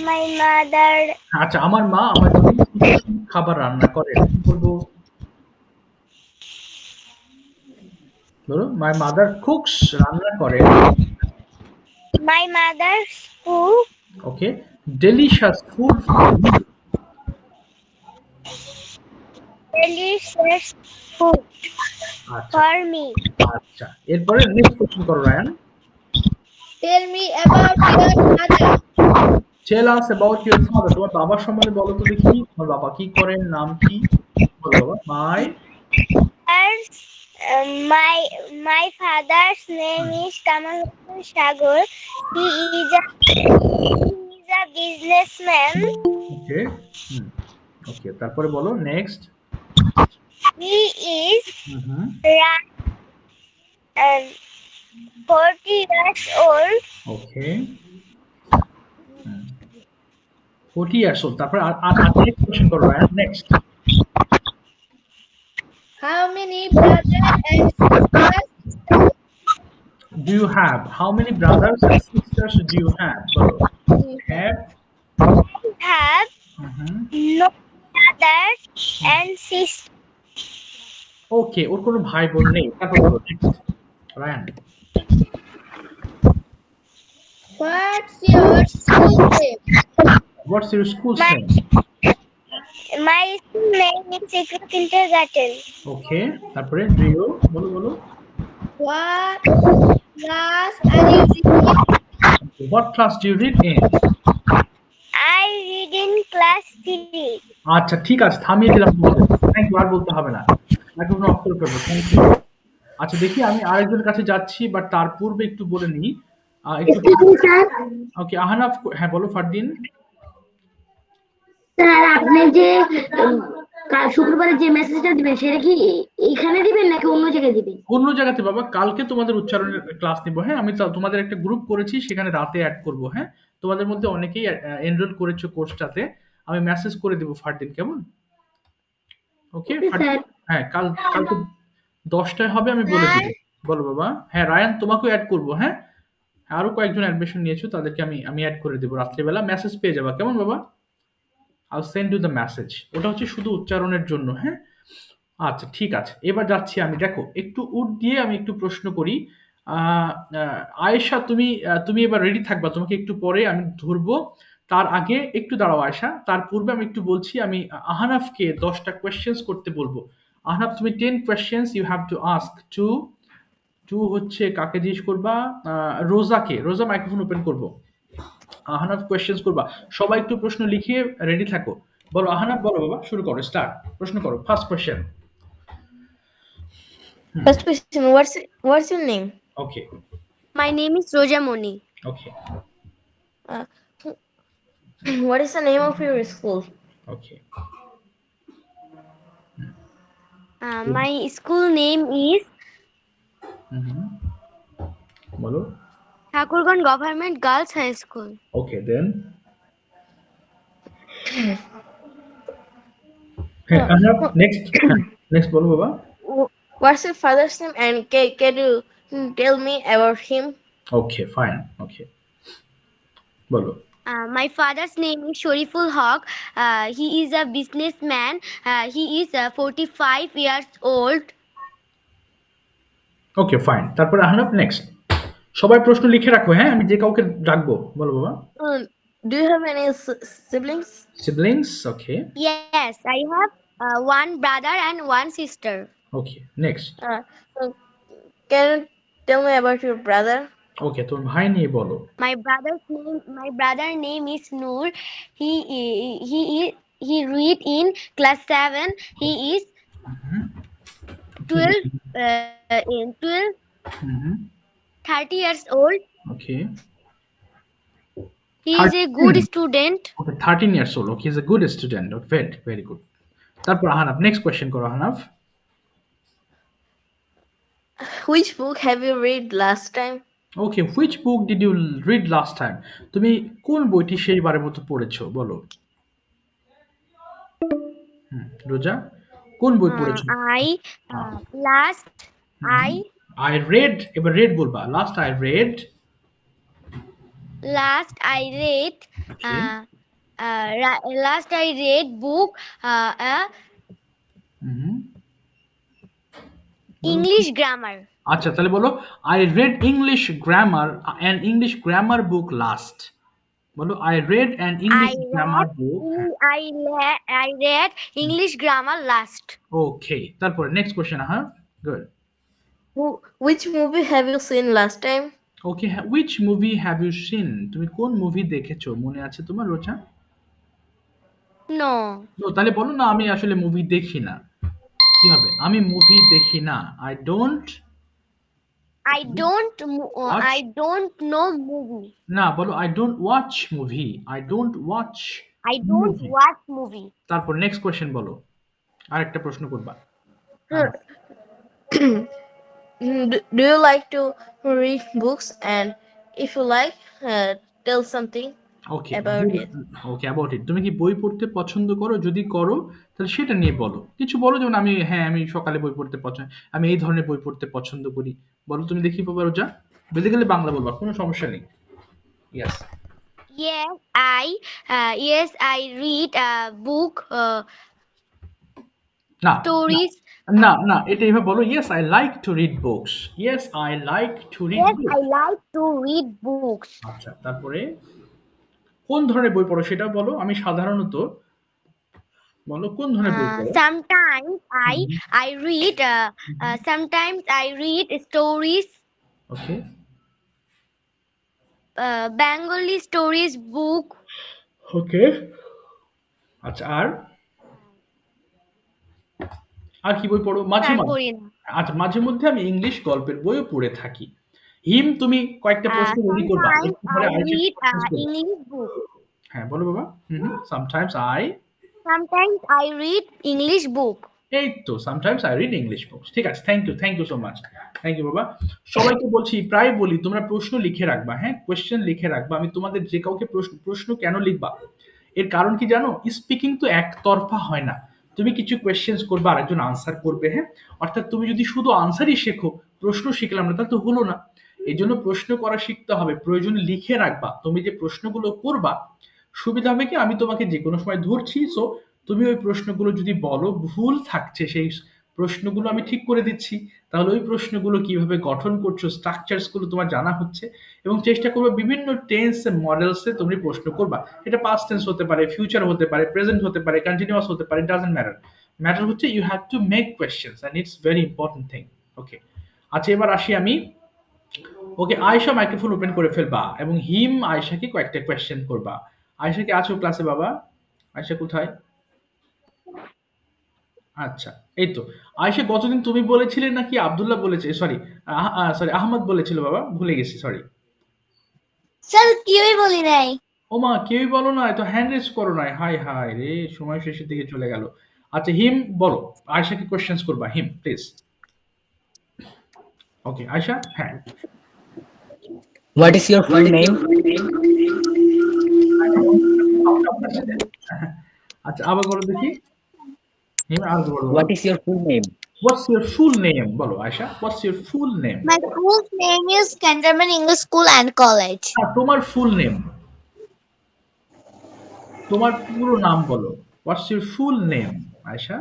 My mother আচ্ছা, আমার মা আমার জন্য খাবার রান্না করে, কি বলবো? বলো মাই মাদার কুকস, রান্না করে। My mother's cook okay, delicious food delicious food আচ্ছা for me. আচ্ছা, এরপরে নেক্সট কোশ্চেন করো Rayan. Tell me about your mother. Tell us about your father. তোমার বাবার সম্বন্ধে বলো তো দেখি, তোমার বাবা কি করেন, নাম কি? বলো বাবা। My father's name is Kamal Sagar. He is a businessman. Okay okay, তারপরে বলো next. He is 40 years old. Okay, 40 years old। তারপরে আর নেক্সট কোশ্চেন করো Rayan, next. How many brothers and sisters do you have? How many brothers and sisters do you have? বলো। have No brothers and sisters. Okay, ওর কোনো ভাই বোন নেই। তারপর বলো next Rayan. What's your school name? What's your school name? My school name is Secret Kindergarten. Okay, তারপরে do you বলো। What class are you reading? What class do you read in? I read in class 3. আচ্ছা ঠিক আছে, থামিয়ে দিলাম তোমাদের। Thank you, আর বলতে হবে না, এখন অফ করে ফেলবো। Thank you. আচ্ছা দেখি, আমি আরেকজনের কাছে যাচ্ছি, বাট তার পূর্বে একটু বলে নিই একটু। ওকে আহনাফ, হ্যাঁ বলো ফারদিন। স্যার আপনি যে শুক্রবারে যে মেসেজটা দিবেন সেটা কি এইখানে দিবেন নাকি অন্য জায়গায় দিবেন? অন্য জায়গাতে বাবা, কালকে তোমাদের উচ্চারণের ক্লাস নিব। হ্যাঁ, আমি তোমাদের একটা গ্রুপ করেছি, সেখানে রাতে অ্যাড করব। হ্যাঁ, তোমাদের মধ্যে অনেকেই এনরোল করেছো কোর্সটাতে, আমি মেসেজ করে দেব ফারদিন, কেমন? ওকে হ্যাঁ, কালকে 10টায় হবে, আমি বলে দেব। বলো বাবা। হ্যাঁ রায়ান, তোমাকেও অ্যাড করব। হ্যাঁ, আরো কয়েকজন অ্যাডমিশন নিয়েছো, তাদেরকে আমি অ্যাড করে দেবো। রাত্রিবেলা মেসেজ পেয়ে যাবা, কেমন বাবা? I'll send you the message. ওটা হচ্ছে শুধু উচ্চারণের জন্য। হ্যাঁ, আচ্ছা ঠিক আছে, এবার যাচ্ছি আমি। দেখো একটু দিয়ে আমি একটু প্রশ্ন করি। আয়েশা, তুমি এবার রেডি থাকবা, তোমাকে একটু পরে আমি ধরবো। তার আগে একটু দাঁড়াও আয়েশা, তার পূর্বে আমি একটু বলছি, আমি আহনাফকে 10টা কোয়েশ্চেন্স করতে বলবো। আহনাফ, তুমি 10 questions you have to ask to হচ্ছে কাকে জিজ্ঞেস করবা? রোজাকে। রোজা, মাইক্রোফোন ওপেন করবো। আহনাফ কোয়েশ্চেন্স করবা। সবাই একটু প্রশ্ন লিখিয়ে রেডি থাকো। বলো আহনাফ, বলো বাবা, শুরু করো, স্টার্ট, প্রশ্ন করো। First question. First question, what's your name? Okay. My name is Roja Moni. Okay. What is the name of your school? Okay. My school name is Bolo. Thakurganj Government Girls High School. Okay, then. Hey, next bolo baba. What's your father's name, and can you tell me about him? Okay, fine. Okay. Bolo. My father's name is Shariful Haq. He is a businessman. He is 45 years old. Okay, fine. তারপর Ahnaf, next. সবাই প্রশ্ন লিখে রাখো। হ্যাঁ, আমি যে কাউকে ডাকবো। বলো বাবা। Do you have any siblings? Siblings, okay. Yes, I have one brother and one sister. Okay, next. Can you tell me about your brother? Okay, তোমার ভাই নিয়ে বলো। My brother name is Noor. He read in class 7. He is 12 30 years old. Okay. He is a good student. Okay, 13 years old. Okay, he's a good student. Okay, very good. তারপর Ahnaf, next question করো Ahnaf. Which book have you read last time? Okay, which book did you read last time? তুমি কোন বইটি শেষবারের মতো পড়েছো বলো। রোজা, কোন বই পড়েছো? I read, এবার read বলবা। Last I read book English grammar. আচ্ছা, তাহলে বলো I read English grammar, an English grammar book last. বলো I read an English grammar book. I read English grammar last. Okay, তারপর next question হ্যাঁ, good. Which movie have you seen last time? Okay, which movie have you seen? তুমি কোন movie দেখেছো মনে আছে তোমার রোজা? No. তাহলে বলো না আমি আসলে মুভি দেখি না। কি হবে? আমি মুভি দেখি না। I don't know movie. না, বলো I don't watch movie. I don't watch movie. তারপর next question বলো। আরেকটা প্রশ্ন করবা। Do you like to read books, and if you like, tell something about it. Okay, about it. তুমি কি বই পড়তে পছন্দ করো? যদি করো তাহলে সেটা নিয়ে বলো। কিছু বলো, যেমন আমি সকালে বই পড়তে পছন্দ, আমি এই ধরনের বই পড়তে পছন্দ করি। বলো তুমি দেখি পাবো রোজা। বেসিক্যালি বাংলা বলবা, কোনো সমস্যা নেই। Yes, I read a book stories. না, এটা এভাবে বলো, yes I like to read books. Yes I like to read books. আচ্ছা, তারপরে কোন ধরনের বই পড়ো সেটা বলো। আমি সাধারণত বলো কোন ধরনের বই পড়ো। Sometimes I read stories. Okay. Bengali stories book. Okay. আচ্ছা, আর কি বই পড়ো? আচ্ছা, মাঝে মধ্যে আমি ইংলিশ গল্পের বইও পড়ে থাকি। হিম, তুমি কয়েকটা প্রশ্ন রেডি করবা। হ্যাঁ বলো বাবা। Sometimes I read English book. এই তো, sometimes I read English books. ঠিক আছে, thank you so much. Thank you বাবা। সবাইকে বলছি, প্রায় বলি তোমরা প্রশ্ন লিখে রাখবা। হ্যাঁ, কোয়েশ্চেন লিখে রাখবা। আমি তোমাদের যে কাউকে প্রশ্ন কেন লিখবা, এর কারণ কি জানো? স্পিকিং তো একতরফা হয় না। তুমি কিছু কোয়েশ্চেন্স করবে, আরেকজন আনসার করবে। হ্যাঁ, অর্থাৎ তুমি যদি শুধু আনসারই শেখো, প্রশ্ন শিখলাম না, তাহলে তো হলো না। এই জন্য প্রশ্ন করা শিখতে হবে। প্রয়োজনে লিখে রাখবা। তুমি যে প্রশ্নগুলো করবা, সুবিধা হবে কি, আমি তোমাকে যে কোনো সময় ধরছি, সো তুমি ওই প্রশ্নগুলো যদি বলো ভুল থাকছে, সেই প্রশ্নগুলো আমি ঠিক করে দিচ্ছি। তাহলে ওই প্রশ্নগুলো কিভাবে গঠন করছো, স্ট্রাকচারস গুলো তোমার জানা হচ্ছে। এবং চেষ্টা করবে বিভিন্ন টেন্স মডেলসে তুমি প্রশ্ন করবা। এটা পাস্ট টেন্স হতে পারে, ফিউচার হতে পারে, প্রেজেন্ট হতে পারে, কন্টিনিউয়াস হতে পারে, ডাজন্ট ম্যাটার হচ্ছে you have to make questions, and it's very important thing. Okay, আচ্ছা এবার আসি আমি। ওকে, আয়েশা মাইক্রোফোন ওপেন করে ফেলবা এবং হিম আয়েশাকে কয়েকটা কোয়েশ্চেন করবা। আয়েশা কি আছো ক্লাসে বাবা? আয়েশা কোথায়? আচ্ছা, এই তো। আয়েশা, গতদিন তুমি বলেছিলে নাকি আব্দুল্লাহ বলেছে, সরি আহমদ বলেছিল বাবা, ভুলে গেছি, সরি স্যার। কেউই বলি নাই। ওমা, কেউই বলো না, তো হ্যান্ড রেজ করো নাই। হাই রে, সময় শেষের দিকে চলে গেল। আচ্ছা হিম বলো, আয়েশাকে কোয়েশ্চেন্স করবা। Him please. ওকে আয়েশা। হ্যাঁ, What is your full name? আচ্ছা আবার বলো দেখি। What is your full name? What's your full name? বলো Ayesha, what's your full name? My full name is Cantonment English School and College. তোমার full name, তোমার পুরো নাম বলো। What's your full name, Ayesha?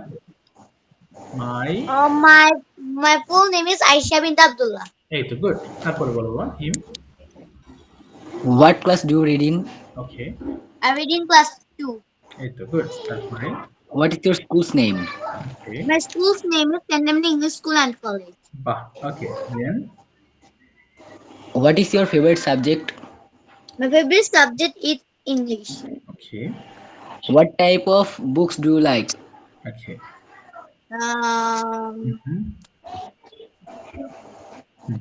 My full name is Aisha bint Abdullah. এই তো, good. তারপরে বলো বাবা। হিম, What class do you read in? Okay, I read in class 2. এই তো, গুড। তারপরে What is your school's name? Okay, My school's name is Cantonment English School and College. বাহ, ওকে। দেন What is your favorite subject? My favorite subject is English. Okay, What type of books do you like? ওকে।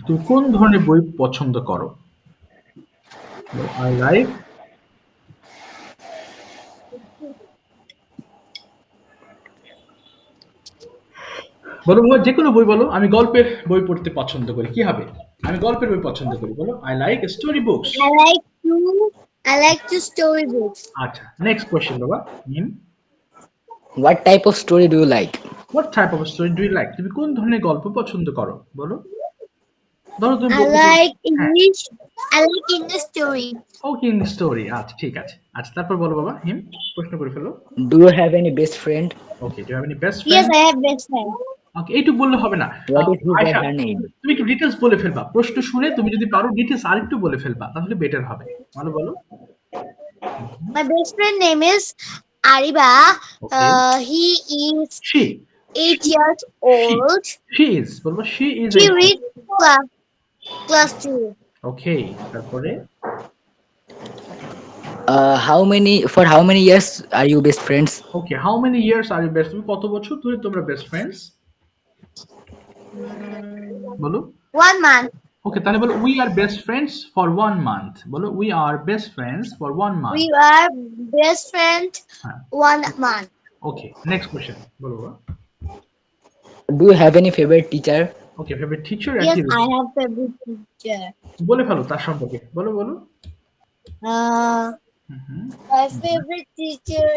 তুমি কোন ধরনের বই পছন্দ করো? I like বলো বাবা, যে কোনো বই বলো। আমি গল্পের বই পড়তে পছন্দ করি। কি হবে? আমি গল্পের বই পছন্দ করি। বলো, I like story books. I like to story books. আচ্ছা, নেক্সট কোয়েশ্চেন বাবা। What type of story do you like? What type of story do you like? তুমি কোন ধরনের গল্প পছন্দ করো? বলো। ধরো তুমি I like English. I like English story. Okay, English story. আচ্ছা, ঠিক আছে। আচ্ছা, তারপর বলো বাবা। প্রশ্ন করে ফেলো। Do you have any best friend? Okay, do you have any best Yes, friend? I have best friend. ওকে, এইটুকু বললে হবে না। What is his or Ayesha, her name? তুমি একটু ডিটেলস বলে ফেলবা। প্রশ্ন শুনে তুমি যদি পারো ডিটেলস আরেকটু বলে ফেলবা, তাহলে বেটার হবে। বলো বলো। My best friend name is Ariba. Okay. He is She 8 years old. is বলবো, she is She 8. reads class 2. ওকে, তারপরে For how many years are you best friends? Okay, how many years are you best? তুমি কত বছর ধরে তোমরা best friends? বলো। 1 month. Okay, তাহলে বলো we are best friends for 1 month. বলো, we are best friends for 1 month. We are best friend 1 month. Okay, next question বলো বাবা। Do you have any favorite teacher? Okay, favourite teacher Yes, I have favorite teacher. বলে ফেলো তার সম্পর্কে। বলো বলো। My favorite teacher.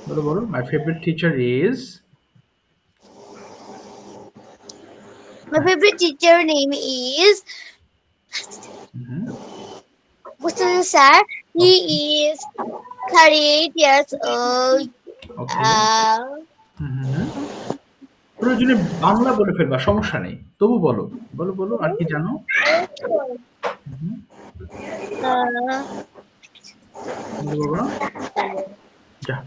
বলো বলো। My favourite teacher is. My favorite teacher name is Mustafa sir. He is 38 years old. ওকে, প্রয়োজনে বাংলা বলে ফেলবা, সমস্যা নেই, তবু বলো। বলো বলো, আর কি জানো? বলো বাবা। যা।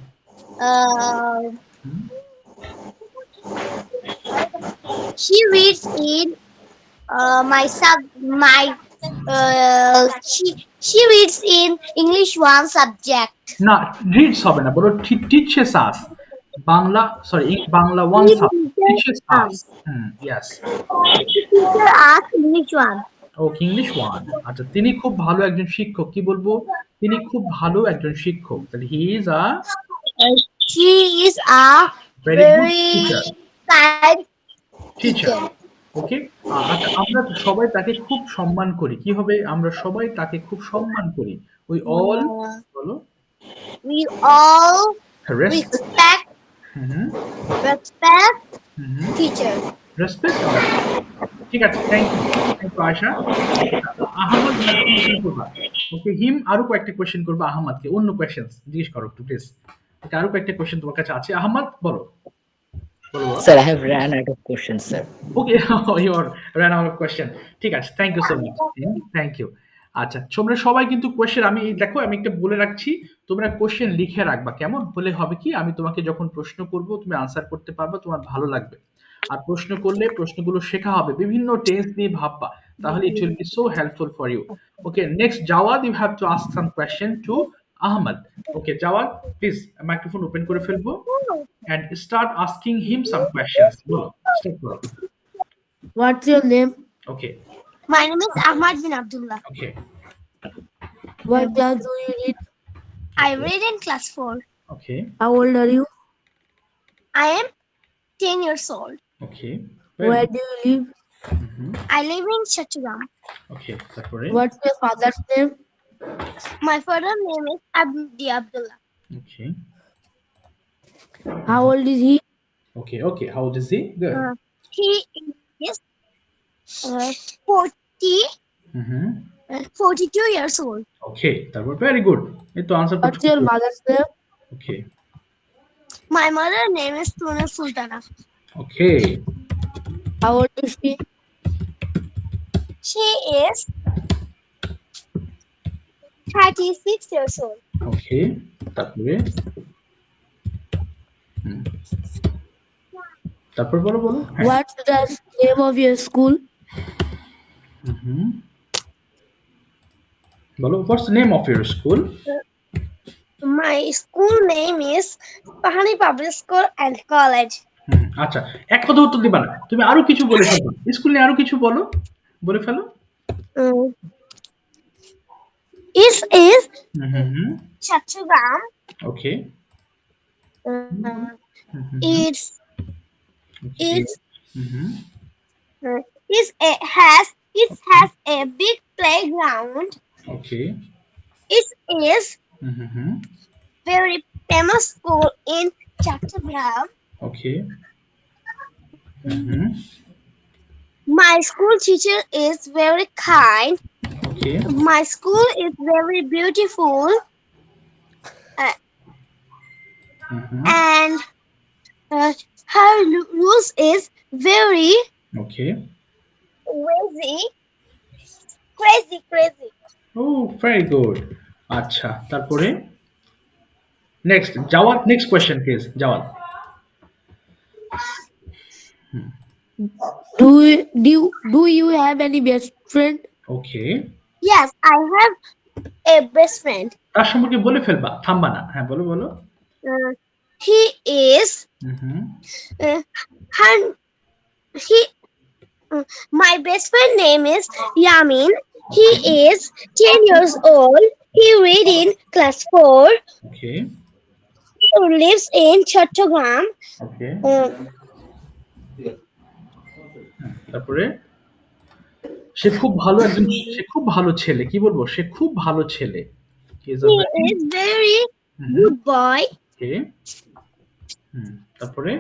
She reads in she reads in English 1 subject. না, রিডস হবে না, বলো teaches us. Bangla, sorry, Bangla 1 subject, teaches us. Yes. Teacher us English 1. ওকে, ইংলিশ 1। আচ্ছা, তিনি খুব ভালো একজন শিক্ষক। কি বলবো? তিনি খুব ভালো একজন শিক্ষক। তাহলে he is a She is a very good kind teacher. Okay, আচ্ছা, আমরা সবাই তাকে খুব সম্মান করি। কি হবে? আমরা সবাই তাকে খুব সম্মান করি। উই অল, বলো, we all respect teacher. Respect. ঠিক আছে, থ্যাংক ইউ আয়শা। আহমদ, ওকে, আরো কয়েকটা কোয়েশ্চেন করবো আহমদকে। অন্য কোয়েশ্চেন জিজ্ঞেস করো একটু প্লিজ। ওকে, আরো কয়েকটা কোয়েশ্চেন তোমার কাছে আছে। আহমদ, বলো। Sir, I have ran out of questions, sir. Okay, you are ran out of question. ঠিক আছে, thank you so much. Thank you. আচ্ছা, তোমরা সবাই কিন্তু কোয়েশ্চেন, আমি দেখো আমি একটা বলে রাখছি, তোমরা কোয়েশ্চেন লিখে রাখবা। কেমন হলে হবে কি, আমি তোমাকে যখন প্রশ্ন করব তুমি আনসার করতে পারবে, তোমার ভালো লাগবে। আর প্রশ্ন করলে প্রশ্নগুলো শেখা হবে, বিভিন্ন টেন্স নিয়ে ভাববা, তাহলে it will be so helpful for you. Okay, next Jawad, you have to ask some question to Ahmad. Okay, Jawad, please microphone open করে ফেলবো and start asking him some questions. Bolo, start karo. What's your name? Okay. My name is Ahmad bin Abdullah. Okay. What class do you read? I read in class 4. Okay. How old are you? I am 10 years old. Okay. Where do you live? I live in Chattogram. Okay. That's What's your father's name? My father's name is Abdi Abdullah. Okay. How old is he? Okay. Okay. How old is he? Good. He is 42 years old. Okay. That was very good. Answer. What's your mother's name? Okay. My mother's name is Tuna Sultana. Okay. How old is she? She is 36 years old. Okay. তারপর বলো। What's the name of your school? বলো, what's the name of your school? My school name is Pahani Public School and College. আচ্ছা, এক কথা উত্তর দিবা না, তুমি আরো কিছু বলে ফেলো। স্কুল নিয়ে আরো কিছু বলে ফেলো। This is Chattogram. Okay. It's Okay. it's it has a big playground. Okay. It is Mm-hmm. very famous school in Chattogram. Okay. Mm-hmm. My school teacher is very kind. Okay. My school is very beautiful. And her rules is very Okay. crazy. Oh, very good. আচ্ছা, তারপরে next Jawad, next question please. Jawad. Do you have any best friend? Okay. Yes, I have a best friend. তার সম্পর্কে বলে ফেলবা, থামবা না। হ্যাঁ, বলো বলো। He is my best friend name is Yamin. He is 10 years old. He read in class 4. Okay. He lives in Chattogram. Okay. তারপরে সে খুব ভালো ছেলে, কি বলবো, সে খুব ভালো ছেলে। He is very good boy. Okay. তারপরে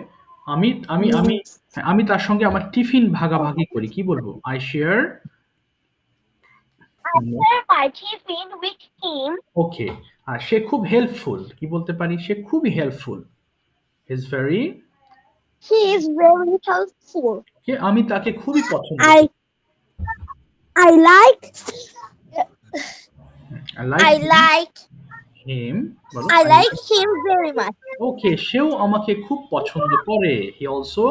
আমি তার সঙ্গে আমার টিফিন ভাগাভাগি করি, কি বলবো, I share my tiffin with him. ওকে। আর সে খুব হেল্পফুল, কি বলতে পারি, সে খুবই helpful. He is very helpful. আমি তাকে খুবই পছন্দ I like him very much. ওকে, সেও আমাকে খুব পছন্দ করে। He also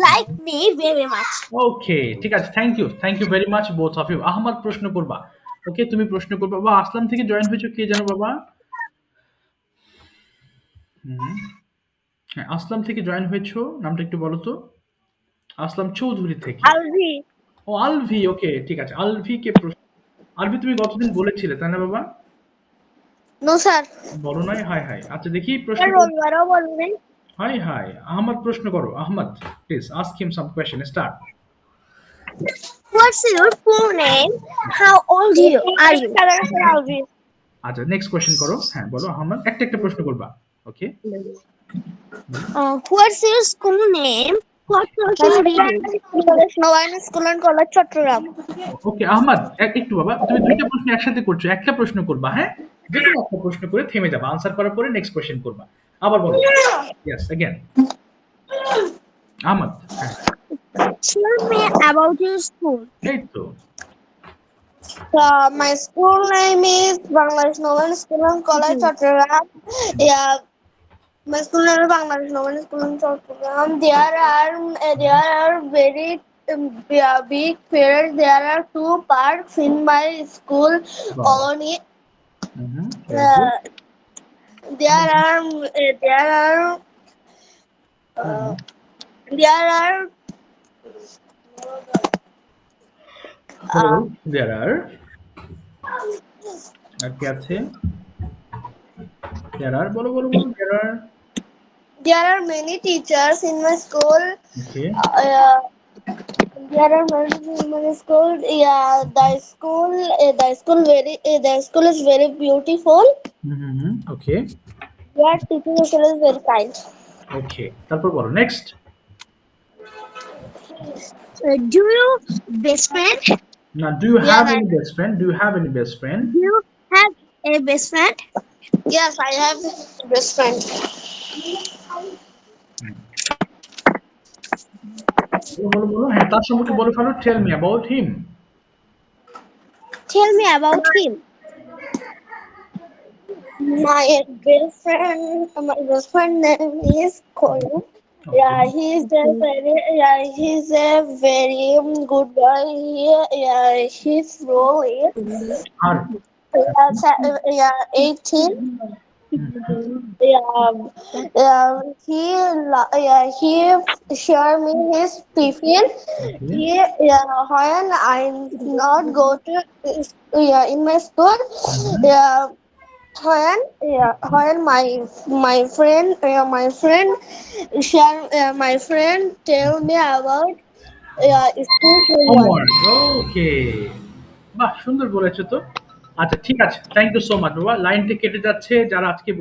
like me very much. Okay, ঠিক আছে, thank you very much both of you. Ahmad প্রশ্ন করবা। ওকে, তুমি প্রশ্ন করবা। বাবা আসলাম থেকে জয়েন হয়েছো, কে জানো বাবা? হ্যাঁ, আসলাম থেকে জয়েন হয়েছো, নামটা একটু বলো তো। আসলাম চৌধুরী থেকে। Alvi. ও আলভি, ওকে ঠিক আছে। আলভি তুমি গতদিন বলেছিলে তাই না বাবা? No sir. বলো নাই? হাই। আচ্ছা দেখি প্রশ্ন। হাই আহমদ প্রশ্ন করো। Ahmad please ask him some question, start. What's your full name? How old are you? আচ্ছা নেক্সট কোয়েশ্চন করো। হ্যাঁ বলো আহমদ, একটা প্রশ্ন করবা। ওকে। What's your school name? What School and College Chattogram. ওকে আহমদ, একটু বাবা, তুমি দুইটা প্রশ্ন একসাথে করছো, একটা প্রশ্ন করবা। হ্যাঁ, যে কোনো একটা প্রশ্ন করে থেমে যাবা, আনসার করার পরে নেক্সট কোয়েশ্চন করবা। আবার বলো। Yes again Ahmad. Tell me about your school. এই তো। My school name is Bangladesh Nolan School and College Chattogram. Yeah, my school name is Bangladesh Nolan School and Chattogram. There are very big fairs. There are 2 parks in my school colony. There are আর কি আছে? বলো there are many teachers in my school. Okay. There are many teachers in my school. Yeah, the school is very beautiful. Okay. Your teaching is very kind. Okay. তারপর বলো next. Do you best friend? Now, do you have any best friend? Do you have any best friend? Do you have a best friend? Yes, I have a best friend. বলো। হ্যাঁ, তার সম্পর্কে বলে ফেলো। Tell me about him. Tell me about him. My best friend name is Colin. Okay. Yeah, he's a very good boy. His role is 18. He share me his tiffin. When I not go to in my school. when my friend tell me about school homework. ওকে, বাহ সুন্দর বলেছো তো। আচ্ছা ঠিক আছে, thank you so much বাবা। লাইনটা কেটে যাচ্ছে, যারা আজকে